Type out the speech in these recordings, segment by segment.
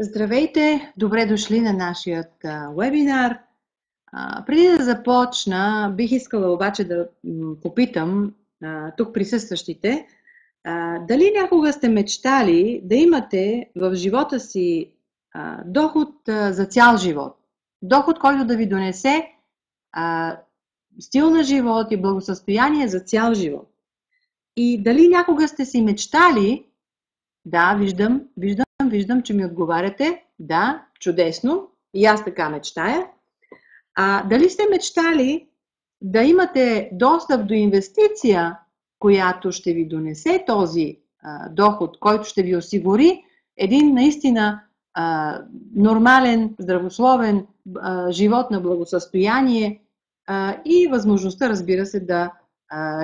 Здравейте! Добре дошли на нашия вебинар. Преди да започна, бих искала обаче да попитам тук присъстващите, дали някога сте мечтали да имате в живота си доход за цял живот? Доход, който да ви донесе стил на живот и благосъстояние за цял живот. И дали някога сте си мечтали, да, виждам, че ми отговаряте. Да, чудесно. И аз така мечтая. Дали сте мечтали да имате достъп до инвестиция, която ще ви донесе този доход, който ще ви осигури един наистина нормален, здравословен живот на благосъстояние и възможността, разбира се, да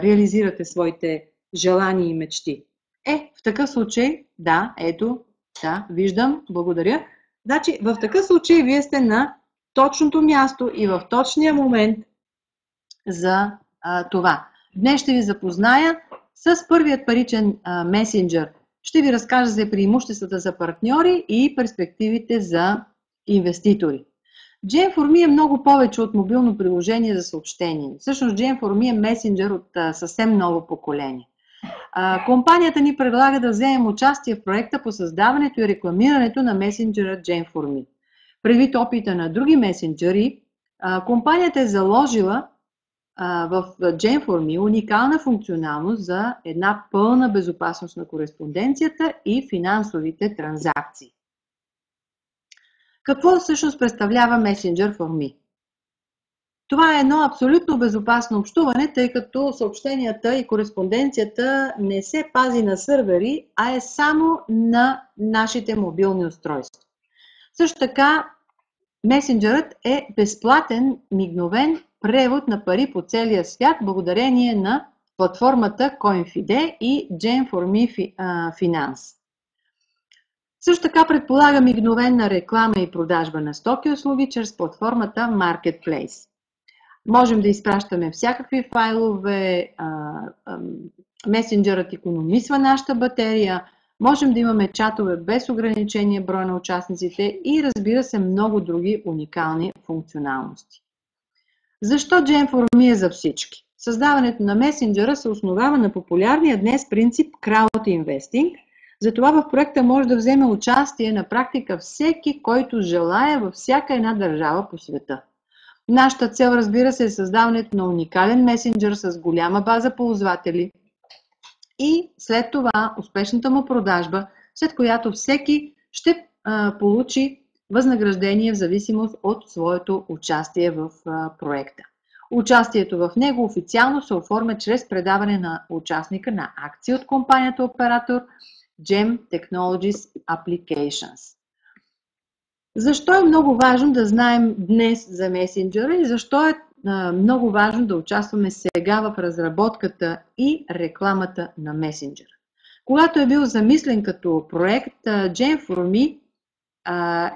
реализирате своите желания и мечти? В такъв случай, да, ето, да, виждам, благодаря. Значи, в такъв случай вие сте на точното място и в точния момент за това. Днес ще ви запозная с първият паричен месенджер. Ще ви разкажа за преимуществата за партньори и перспективите за инвеститори. Gen4Me е много повече от мобилно приложение за съобщение. Всъщност Gen4Me е месенджер от съвсем ново поколение. Компанията ни предлага да вземем участие в проекта по създаването и рекламирането на месенджера Gen4Me. Предвид опита на други месенджери, компанията е заложила в Gen4Me уникална функционалност за една пълна безопасност на кореспонденцията и финансовите транзакции. Какво всъщност представлява Messenger4Me? Това е едно абсолютно безопасно общуване, тъй като съобщенията и кореспонденцията не се пази на сървъри, а е само на нашите мобилни устройства. Също така, месенджерът е безплатен, мигновен превод на пари по целия свят, благодарение на платформата CoinFide и Gen4Me Finance. Също така предполага мигновена реклама и продажба на стоки и услуги чрез платформата Marketplace. Можем да изпращаме всякакви файлове, месенджерът икономисва нашата батерия, можем да имаме чатове без ограничение брой на участниците и, разбира се, много други уникални функционалности. Защо Gen4Me е за всички? Създаването на месенджера се основава на популярния днес принцип Crowd Investing. Затова в проекта може да вземе участие на практика всеки, който желае във всяка една държава по света. Нашата цел, разбира се, е създаването на уникален месенджер с голяма база ползватели и след това успешната му продажба, след която всеки ще получи възнаграждение в зависимост от своето участие в проекта. Участието в него официално се оформя чрез предаване на участника на акции от компанията оператор GEM Technologies Applications. Защо е много важно да знаем днес за месенджера и защо е много важно да участваме сега в разработката и рекламата на месенджера? Когато е бил замислен като проект, Gen4Me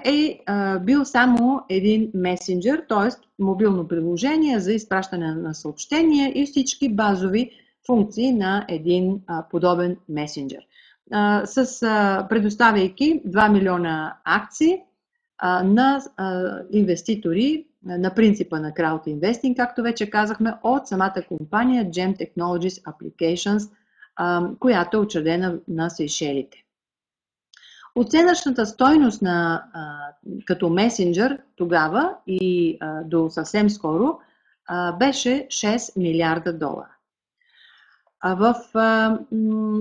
е бил само един месенджер, т.е. мобилно приложение за изпращане на съобщения и всички базови функции на един подобен месенджер. Предоставяйки 2 милиона акции на инвеститори на принципа на Crowd Investing, както вече казахме, от самата компания GEM Technologies Applications, която е учредена на Сейшелите. Оценъчната стойност като месенджер тогава и до съвсем скоро беше 6 милиарда долара. В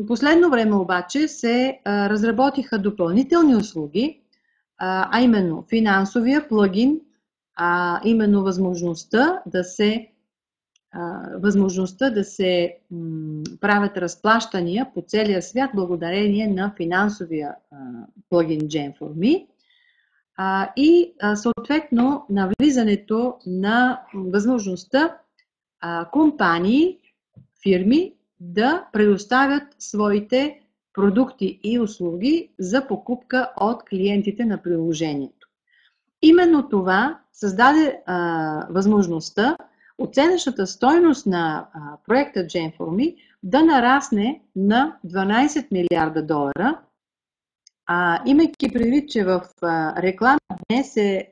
последно време обаче се разработиха допълнителни услуги, а именно финансовия плагин, именно възможността да се правят разплащания по целия свят благодарение на финансовия плагин Gen4Me и съответно навлизането на възможността компании, фирми да предоставят своите продукти и услуги за покупка от клиентите на приложението. Именно това създаде възможността оценъчната стойност на проекта Gen4Me да нарасне на 12 милиарда долара, Имайки предвид, че в реклама днес се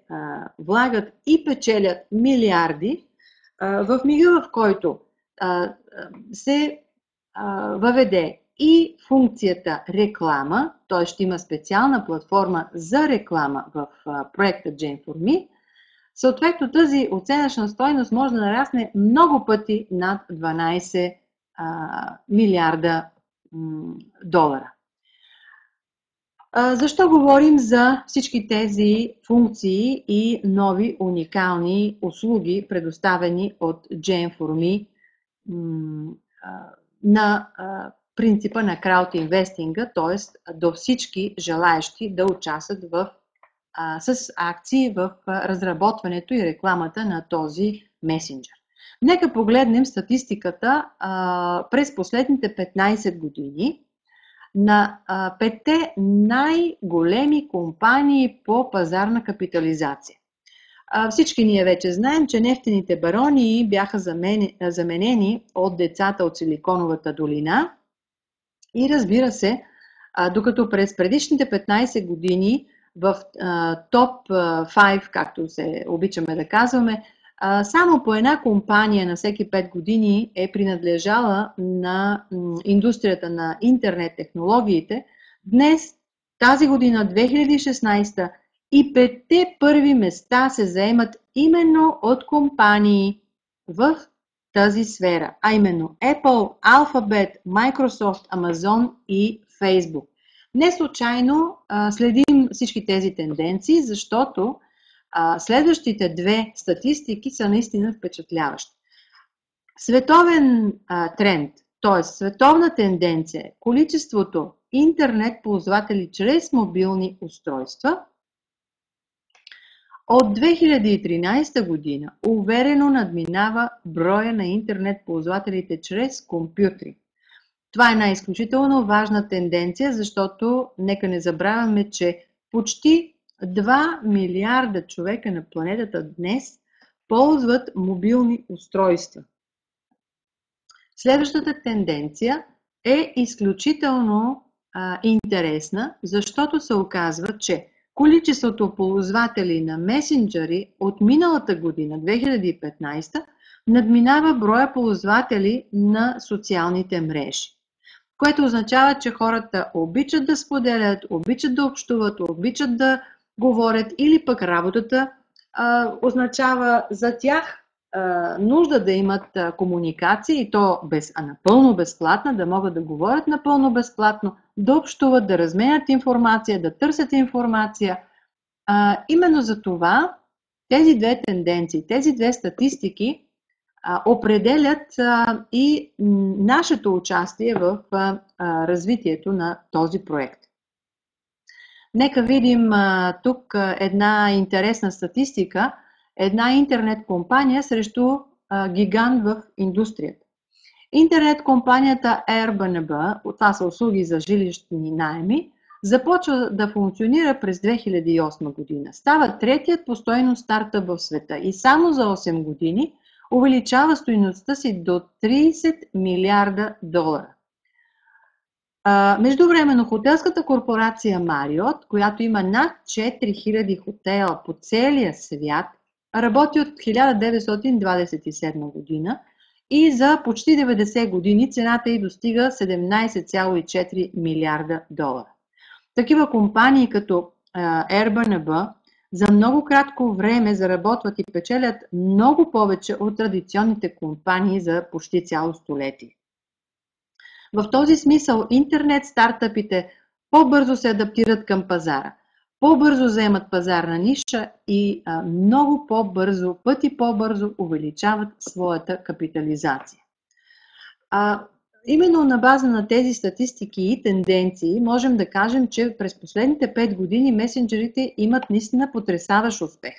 влагат и печелят милиарди, в мига, в който се въведе и функцията реклама, т.е. ще има специална платформа за реклама в проекта Gen4Me, съответно тази оценъчна стойност може да нарасне много пъти над 12 милиарда долара. Защо говорим за всички тези функции и нови уникални услуги, предоставени от Gen4Me на принципа на краудинвестинга, т.е. до всички желаещи да участват с акции в разработването и рекламата на този месенджер. Нека погледнем статистиката през последните 15 години на 5 най-големи компании по пазарна капитализация. Всички ние вече знаем, че нефтените барони бяха заменени от децата от Силиконовата долина и разбира се, докато през предишните 15 години в топ 5, както се обичаме да казваме, само по една компания на всеки 5 години е принадлежала на индустрията на интернет технологиите. Днес, тази година, 2016, и 5-те първи места се заемат именно от компании в тази сфера, а именно Apple, Alphabet, Microsoft, Amazon и Facebook. Не случайно следим всички тези тенденции, защото следващите две статистики са наистина впечатляващи. Световен тренд, т.е. световна тенденция е количеството интернет ползватели чрез мобилни устройства от 2013 година уверено надминава броя на интернет ползвателите чрез компютри. Това е една изключително важна тенденция, защото нека не забравяме, че почти 2 милиарда човека на планетата днес ползват мобилни устройства. Следващата тенденция е изключително интересна, защото се оказва, че количеството ползватели на месенджери от миналата година, 2015, надминава броя ползватели на социалните мрежи. Което означава, че хората обичат да споделят, обичат да общуват, обичат да говорят или пък работата означава за тях нужда да имат комуникация и то напълно безплатна, да могат да говорят напълно безплатно, да общуват, да разменят информация, да търсят информация. Именно за това тези две тенденции, тези две статистики определят и нашето участие в развитието на този проект. Нека видим тук една интересна статистика. Една интернет компания срещу гигант в индустрията. Интернет компанията Airbnb, това са услуги за жилищни наеми, започва да функционира през 2008 година. Става третият по стойност стартъп в света и само за 8 години увеличава стойността си до 30 милиарда долара. Междувременно хотелската корпорация Marriott, която има над 4000 хотела по целия свят, работи от 1927 година и за почти 90 години цената й достига 17,4 милиарда долара. Такива компании като Airbnb за много кратко време заработват и печелят много повече от традиционните компании за почти цяло столетие. В този смисъл интернет стартъпите по-бързо се адаптират към пазара, по-бързо заемат пазарна ниша и много по-бързо, пъти по-бързо увеличават своята капитализация. Именно на база на тези статистики и тенденции можем да кажем, че през последните 5 години месенджерите имат наистина потресаващ успех.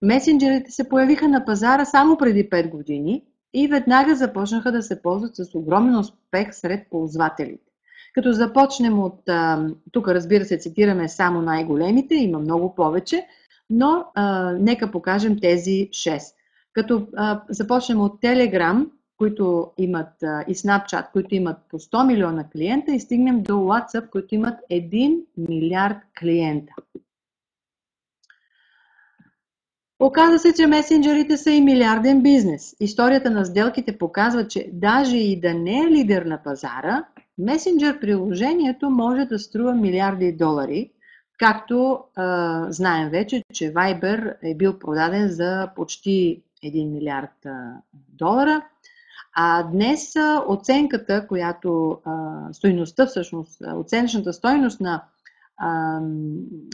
Месенджерите се появиха на пазара само преди 5 години и веднага започнаха да се ползват с огромен успех сред ползвателите. Като започнем от, тук разбира се цитираме само най-големите, има много повече, но нека покажем тези 6. Като започнем от Telegram, които имат и Snapchat, които имат по 100 милиона клиента и стигнем до WhatsApp, които имат 1 милиард клиента. Оказва се, че месенджерите са и милиарден бизнес. Историята на сделките показва, че даже и да не е лидер на пазара, месенджер приложението може да струва милиарди долари, както знаем вече, че Viber е бил продаден за почти 1 милиард долара. А днес оценката, оценъчната стойност на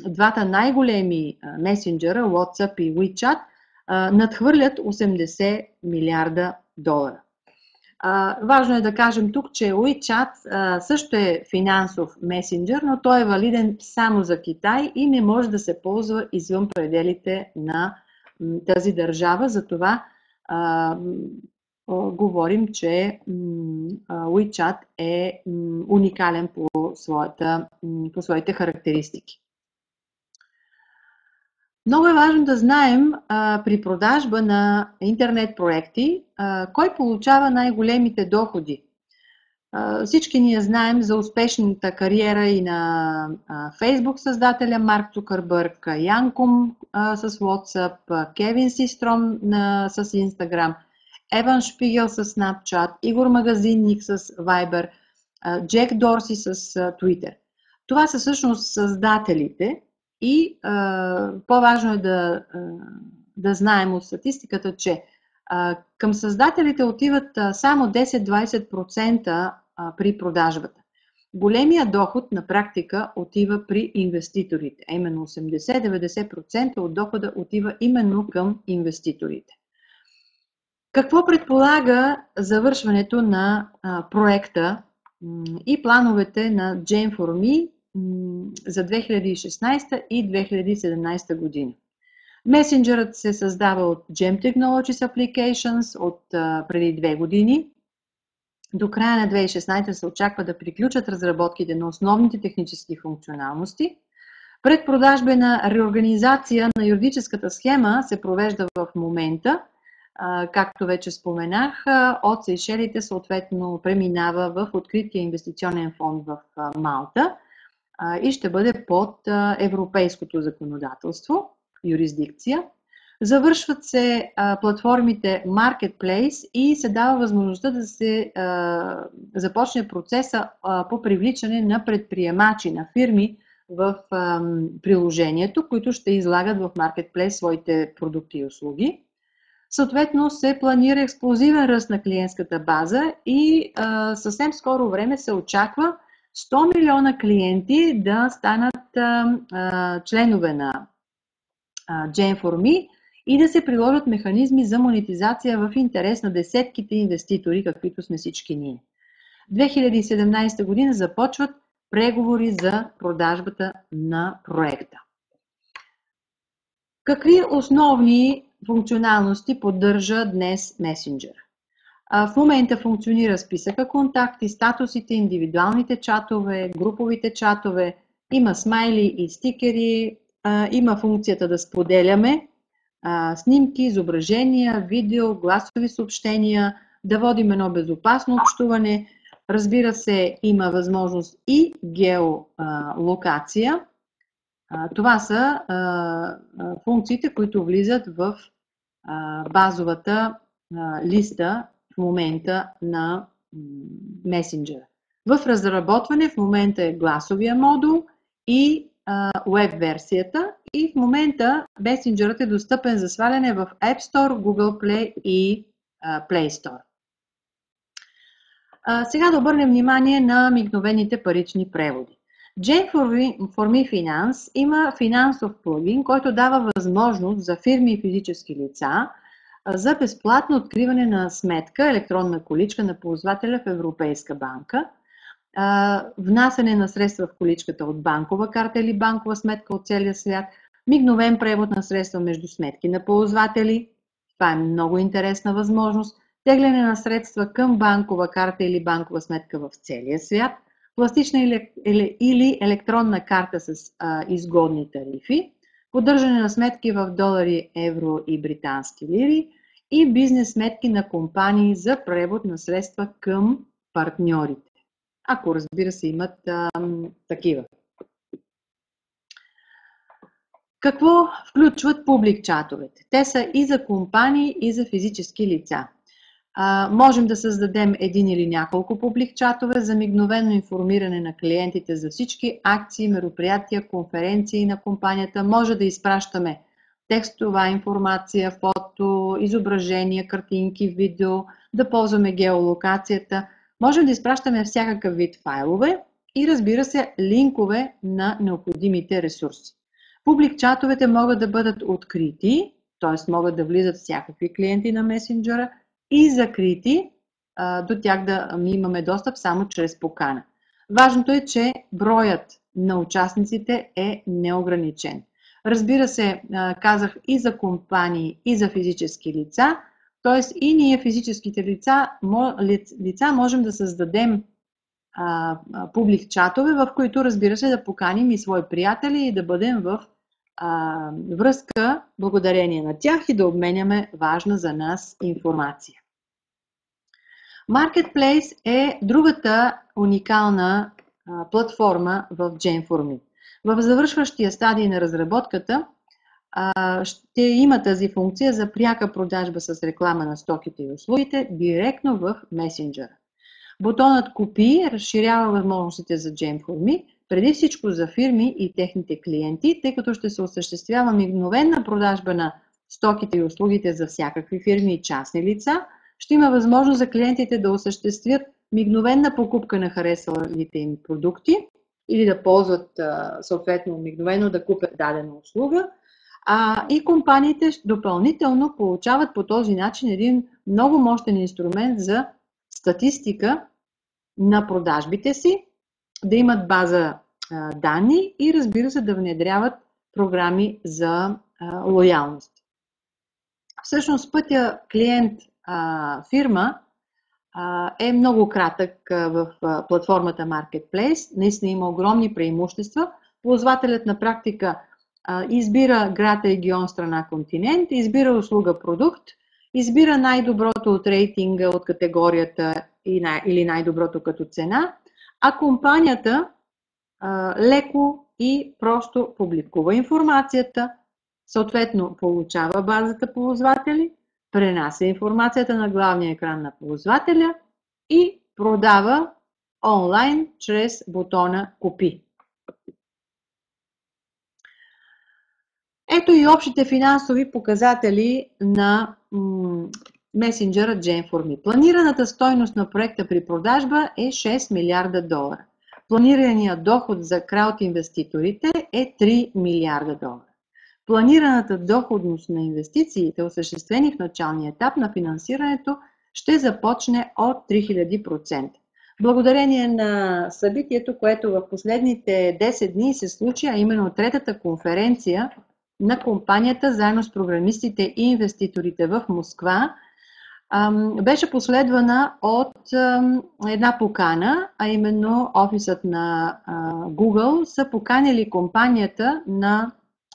двата най-големи месенджера, WhatsApp и WeChat, надхвърлят 80 милиарда долара. Важно е да кажем тук, че WeChat също е финансов месенджер, но той е валиден само за Китай и не може да се ползва извън пределите на тази държава. Затова говорим, че WeChat е уникален по своите характеристики. Много е важно да знаем при продажба на интернет проекти кой получава най-големите доходи. Всички ние знаем за успешната кариера и на Facebook създателя Марк Цукърбърг, Ян Кум с WhatsApp, Кевин Систром с Instagram, Еван Шпигел с Snapchat, Игор Магазинник с Viber, Джек Дорси с Twitter. Това са всъщност създателите и по-важно е да знаем от статистиката, че към създателите отиват само 10-20% при продажбата. Големия доход на практика отива при инвеститорите, а именно 80-90% от дохода отива именно към инвеститорите. Какво предполага завършването на проекта и плановете на Gen4Me за 2016 и 2017 година? Месенджерът се създава от Gem Technologies Applications от преди 2 години. До края на 2016 се очаква да приключат разработките на основните технически функционалности. Предпродажбена реорганизация на юридическата схема се провежда в момента. Както вече споменах, от Сейшелите съответно преминава в открития инвестиционен фонд в Малта и ще бъде под европейското законодателство, юрисдикция. Завършват се платформите Marketplace и се дава възможността да се започне процеса по привличане на предприемачи, на фирми в приложението, които ще излагат в Marketplace своите продукти и услуги. Съответно се планира експлозивен ръст на клиентската база и съвсем скоро време се очаква 100 милиона клиенти да станат членове на Gen4Me и да се приложат механизми за монетизация в интерес на десетките инвеститори, каквито сме всички ние. 2017 година започват преговори за продажбата на проекта. Какви основни функционалности поддържа днес месенджер? В момента функционира списъка контакти, статусите, индивидуалните чатове, груповите чатове, има смайли и стикери, има функцията да споделяме снимки, изображения, видео, гласови съобщения, да водим едно безопасно общуване. Разбира се, има възможност и геолокация. Това са функциите, които влизат в базовата листа в момента на месенджера. В разработване в момента е гласовия модул и веб версията и в момента месенджерът е достъпен за сваляне в App Store, Google Play и Play Store. Сега да обърнем внимание на мигновените парични преводи. Gen4Me Finance има финансов плагин, който дава възможност за фирми и физически лица за безплатно откриване на сметка, електронна количка на ползвателя в Европейска банка, внасяне на средства в количката от банкова карта или банкова сметка от целия свят, мигновен превод на средства между сметки на ползватели. Това е много интересна възможност. Тегляне на средства към банкова карта или банкова сметка в целия свят, пластична или електронна карта с изгодни тарифи, поддържане на сметки в долари, евро и британски лири и бизнес сметки на компании за превод на средства към партньорите. Ако, разбира се, имат такива. Какво включват публик чатовете? Те са и за компании, и за физически лица. Можем да създадем един или няколко публик чатове за мигновено информиране на клиентите за всички акции, мероприятия, конференции на компанията. Може да изпращаме текстова информация, фото, изображения, картинки, видео, да ползваме геолокацията. Можем да изпращаме всякакъв вид файлове и, разбира се, линкове на необходимите ресурси. Публик чатовете могат да бъдат открити, т.е. могат да влизат всякакви клиенти на месенджера, и закрити, до тях да имаме достъп само чрез покана. Важното е, че броят на участниците е неограничен. Разбира се, казах и за компании, и за физически лица, т.е. и ние физическите лица можем да създадем публик чатове, в които, разбира се, да поканим и свои приятели и да бъдем в връзка благодарение на тях и да обменяме важна за нас информация. Marketplace е другата уникална платформа в Gen4Me. В завършващия стадий на разработката ще има тази функция за пряка продажба с реклама на стоките и услугите директно в месенджера. Бутонът Купи разширява възможностите за Gen4Me, преди всичко за фирми и техните клиенти, тъй като ще се осъществява мигновена продажба на стоките и услугите за всякакви фирми и частни лица. Ще има възможност за клиентите да осъществят мигновена покупка на харесалите им продукти или да ползват съответно мигновено да купят дадена услуга. И компаниите допълнително получават по този начин един много мощен инструмент за статистика на продажбите си, да имат база данни и, разбира се, да внедряват програми за лоялност. Всъщност пътя клиент-фирма е много кратък в платформата Marketplace. Наистина има огромни преимущества. Ползвателят на практика избира град, регион, страна, континент, избира услуга, продукт, избира най-доброто от рейтинга, от категорията или най-доброто като цена, а компанията леко и просто публикува информацията, съответно получава базата ползватели, пренася информацията на главния екран на ползвателя и продава онлайн чрез бутона Купи. Ето и общите финансови показатели на месенджера Gen4Me. Планираната стойност на проекта при продажба е $6 милиарда. Планираният доход за крауд инвеститорите е $3 милиарда. Планираната доходност на инвестициите, осъществени в началния етап на финансирането, ще започне от 3000%. Благодарение на събитието, което в последните 10 дни се случи, а именно третата конференция на компанията, заедно с програмистите и инвеститорите в Москва, беше последвана от една покана, а именно офисът на Google са поканили компанията на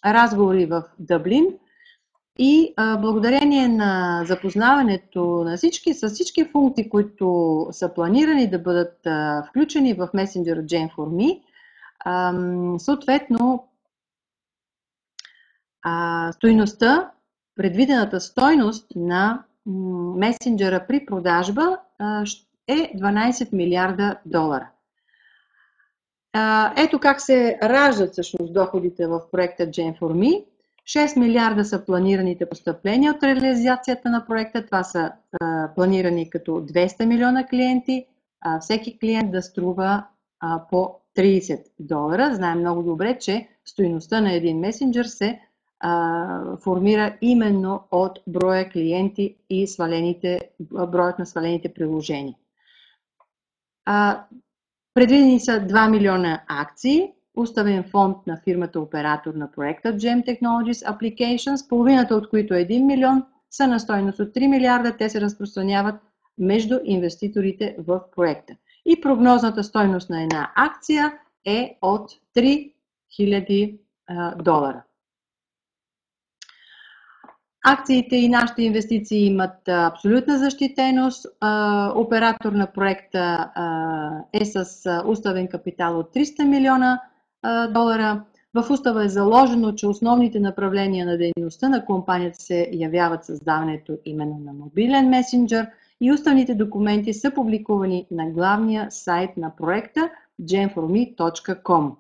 разговори в Дъблин и благодарение на запознаването на с всички функции, които са планирани да бъдат включени в Messenger Gen4Me, съответно предвидената стойност на месенджера при продажба е $12 милиарда. Ето как се раждат всъщност доходите в проекта Gen4Me. 6 милиарда са планираните постъпления от реализацията на проекта. Това са планирани като 200 милиона клиенти. Всеки клиент да струва по $30. Знаем много добре, че стойността на един месенджер се формира именно от броя клиенти и броят на свалените приложения. Предвидени са 2 милиона акции, уставен фонд на фирмата оператор на проекта Gem Technologies Applications, половината от които е 1 милион, са на стойност от 3 милиарда. Те се разпространяват между инвеститорите в проекта. И прогнозната стойност на една акция е от $3000. Акциите и нашите инвестиции имат абсолютна защитеност. Оператор на проекта е с уставен капитал от 300 милиона долара. В устава е заложено, че основните направления на дейността на компанията се явяват създаването именно на мобилен месенджер и уставните документи са публикувани на главния сайт на проекта gemforme.com.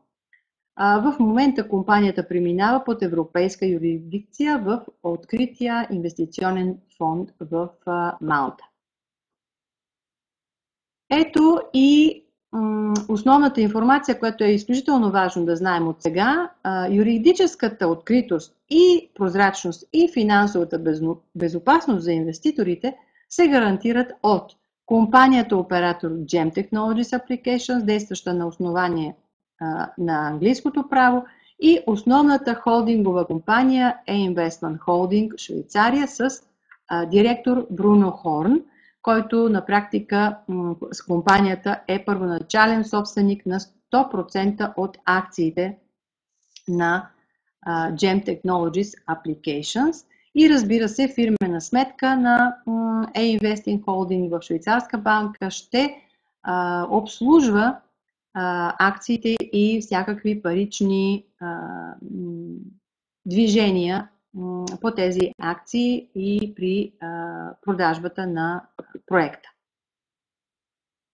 В момента компанията преминава под европейска юрисдикция в открития инвестиционен фонд в Малта. Ето и основната информация, която е изключително важно да знаем от сега. Юридическата откритост и прозрачност и финансовата безопасност за инвеститорите се гарантират от компанията оператор GEM Technologies Applications, действаща на основание на английското право, и основната холдингова компания E-Investment Holding Швейцария с директор Бруно Хорн, който на практика с компанията е първоначален собственик на 100% от акциите на GEM Technologies Applications и разбира се фирмена сметка на E-Investing Holding в швейцарска банка ще обслужва акциите и всякакви парични движения по тези акции и при продажбата на проекта.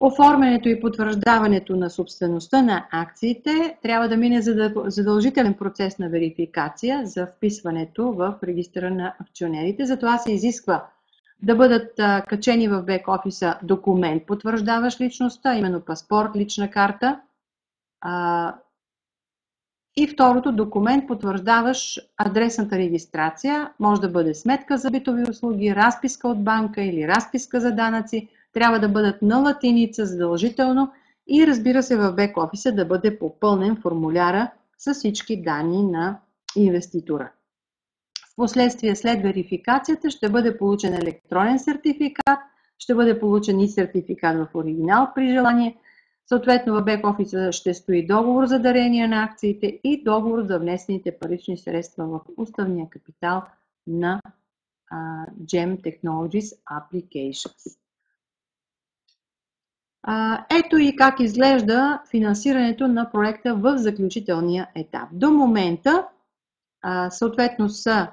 Оформянето и потвърждаването на собствеността на акциите трябва да мине задължителен процес на верификация за вписването в регистъра на акционерите. Затова се изисква да бъдат качени в бек-офиса документ, потвърждаващ личността, именно паспорт, лична карта. И второто, документ, потвърждаващ адресната регистрация. Може да бъде сметка за битови услуги, разписка от банка или разписка за данъци. Трябва да бъдат на латиница задължително и разбира се в бек-офиса да бъде попълнен формуляра с всички данни на инвеститора. Впоследствие след верификацията ще бъде получен електронен сертификат, ще бъде получен и сертификат в оригинал при желание. Съответно в бек-офиса ще стои договор за дарение на акциите и договор за внесените парични средства в уставния капитал на GEM Technologies Applications. Ето и как изглежда финансирането на проекта в заключителния етап. До момента съответно са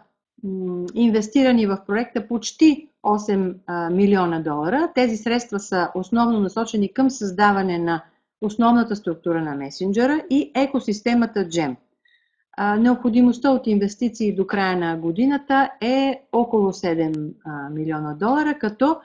инвестирани в проекта почти 8 милиона долара. Тези средства са основно насочени към създаване на основната структура на месенджера и екосистемата GEM. Необходимостта от инвестиции до края на годината е около 7 милиона долара, като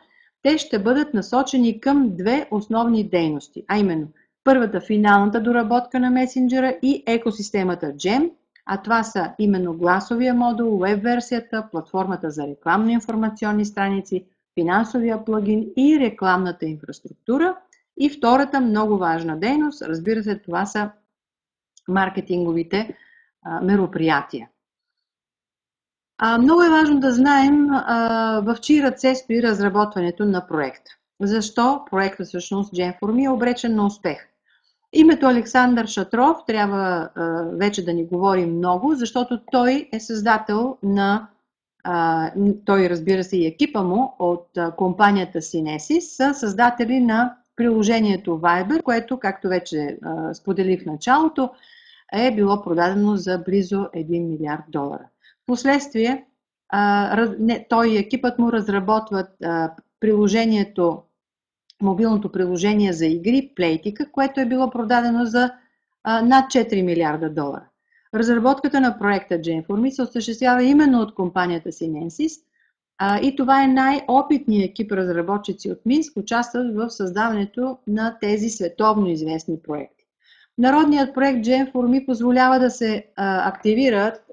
те ще бъдат насочени към две основни дейности, а именно първата финалната доработка на месенджера и екосистемата GEM, а това са именно гласовия модул, веб-версията, платформата за рекламно-информационни страници, финансовия плагин и рекламната инфраструктура. И втората много важна дейност, разбира се, това са маркетинговите мероприятия. Много е важно да знаем в чии ръце стои разработването на проекта. Защо проектът всъщност GEM4Me е обречен на успех? Името Александър Шатров трябва вече да ни говори много, защото той е създател на, той разбира се и екипа му от компанията Synesis, са създатели на приложението Viber, което, както вече споделих в началото, е било продадено за близо 1 милиард долара. Впоследствие той и екипът му разработват приложението, мобилното приложение за игри Playtika, което е било продадено за над 4 милиарда долара. Разработката на проекта GEM4Me се осъществява именно от компанията Synesis и това е най-опитният екип разработчици от Минск, участват в създаването на тези световно известни проекти. Народният проект GEM4Me позволява да се активират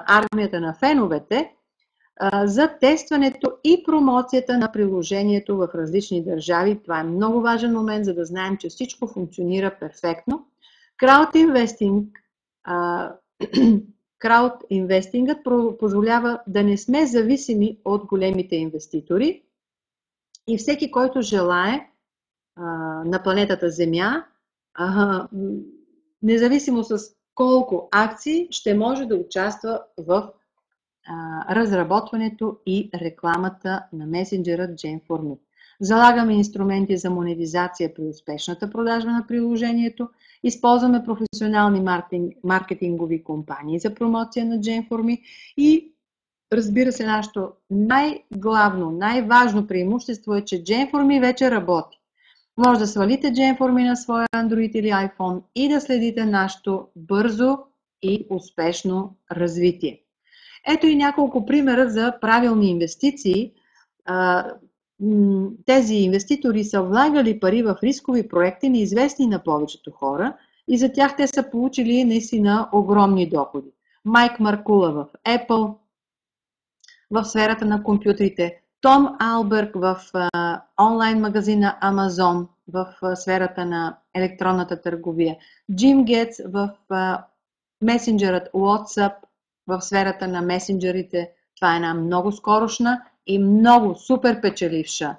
армията на феновете за тестването и промоцията на приложението в различни държави. Това е много важен момент, за да знаем, че всичко функционира перфектно. Краудинвестингът позволява да не сме зависими от големите инвеститори и всеки, който желае на планетата Земя, независимо с колко акции, ще може да участва в разработването и рекламата на месенджера Gen4Me. Залагаме инструменти за монетизация при успешната продажба на приложението, използваме професионални маркетингови компании за промоция на Gen4Me и разбира се, нашето най-главно, най-важно преимущество е, че Gen4Me вече работи. Може да свалите Gen4Me на своя Android или iPhone и да следите нашето бързо и успешно развитие. Ето и няколко примера за правилни инвестиции. Тези инвеститори са влагали пари в рискови проекти, неизвестни на повечето хора, и за тях те са получили наистина огромни доходи. Майк Маркула в Apple, в сферата на компютрите, Том Алберг в онлайн магазина Amazon, в сферата на електронната търговия, Джим Гетс в месенджерът WhatsApp, в сферата на месенджерите. Това е една много скорошна и много супер печеливша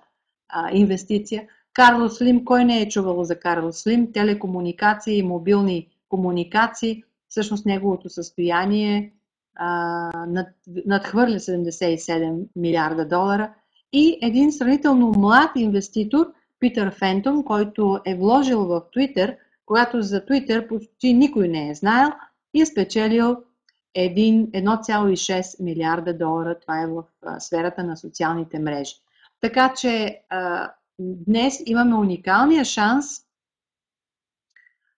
инвестиция. Карлос Слим, кой не е чувал за Карлос Слим? Телекомуникации и мобилни комуникации. Всъщност неговото състояние надхвърля 77 милиарда долара. И един сравнително млад инвеститор, Питър Фентон, който е вложил в Twitter, когато за Twitter почти никой не е знаел, и е спечелил 1,6 милиарда долара. Това е в сферата на социалните мрежи. Така че днес имаме уникалния шанс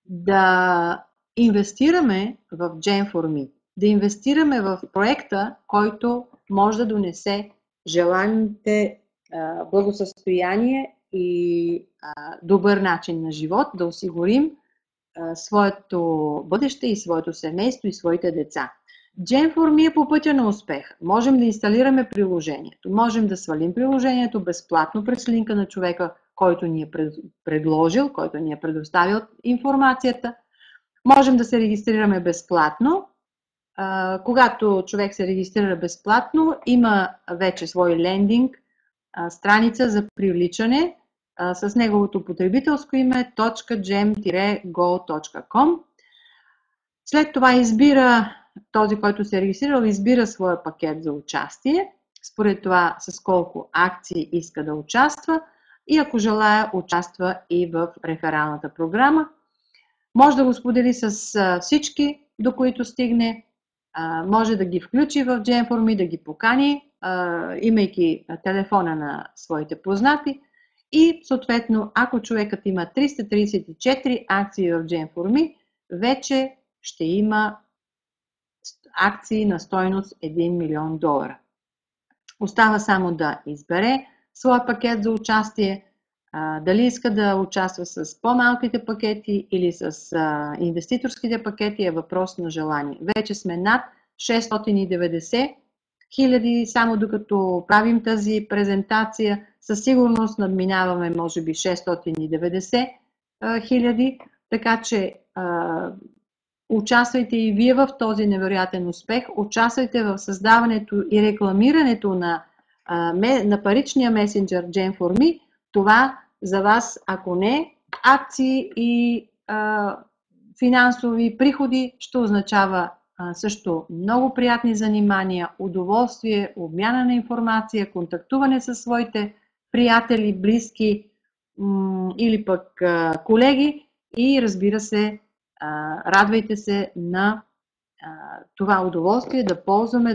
да инвестираме в Gen4Me, да инвестираме в проекта, който може да донесе желаните благосъстояние и добър начин на живот, да осигурим своето бъдеще и своето семейство и своите деца. Gen4Me е по пътя на успех. Можем да инсталираме приложението, можем да свалим приложението безплатно през линка на човека, който ни е предложил, който ни е предоставил информацията. Можем да се регистрираме безплатно. Когато човек се регистрира безплатно, има вече свой лендинг, страница за привличане с неговото потребителско име .gem-go.com. След това този, който се е регистрирал, избира своя пакет за участие, според това с колко акции иска да участва, и ако желая, участва и в рефералната програма. Може да го сподели с всички, до които стигне, може да ги включи в Gen4Me, да ги покани, имайки телефона на своите познати, и съответно, ако човекът има 334 акции в Gen4Me, вече ще има акции на стойност 1 милион долара. Остава само да избере свой пакет за участие, дали иска да участва с по-малките пакети или с инвеститорските пакети, е въпрос на желание. Вече сме над 690 хиляди, само докато правим тази презентация, със сигурност надминаваме може би 690 хиляди, така че участвайте и вие в този невероятен успех, участвайте в създаването и рекламирането на паричния месенджер Gen4Me. Това за вас, ако не акции и финансови приходи, ще означава също много приятни занимания, удоволствие, обмяна на информация, контактуване със своите приятели, близки или пък колеги, и разбира се, радвайте се на това удоволствие да ползваме,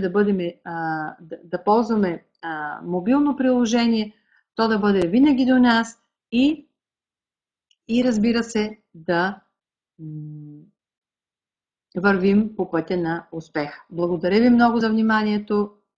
да ползваме мобилно приложение, то да бъде винаги до нас и разбира се да вървим по пътя на успех. Благодаря ви много за вниманието.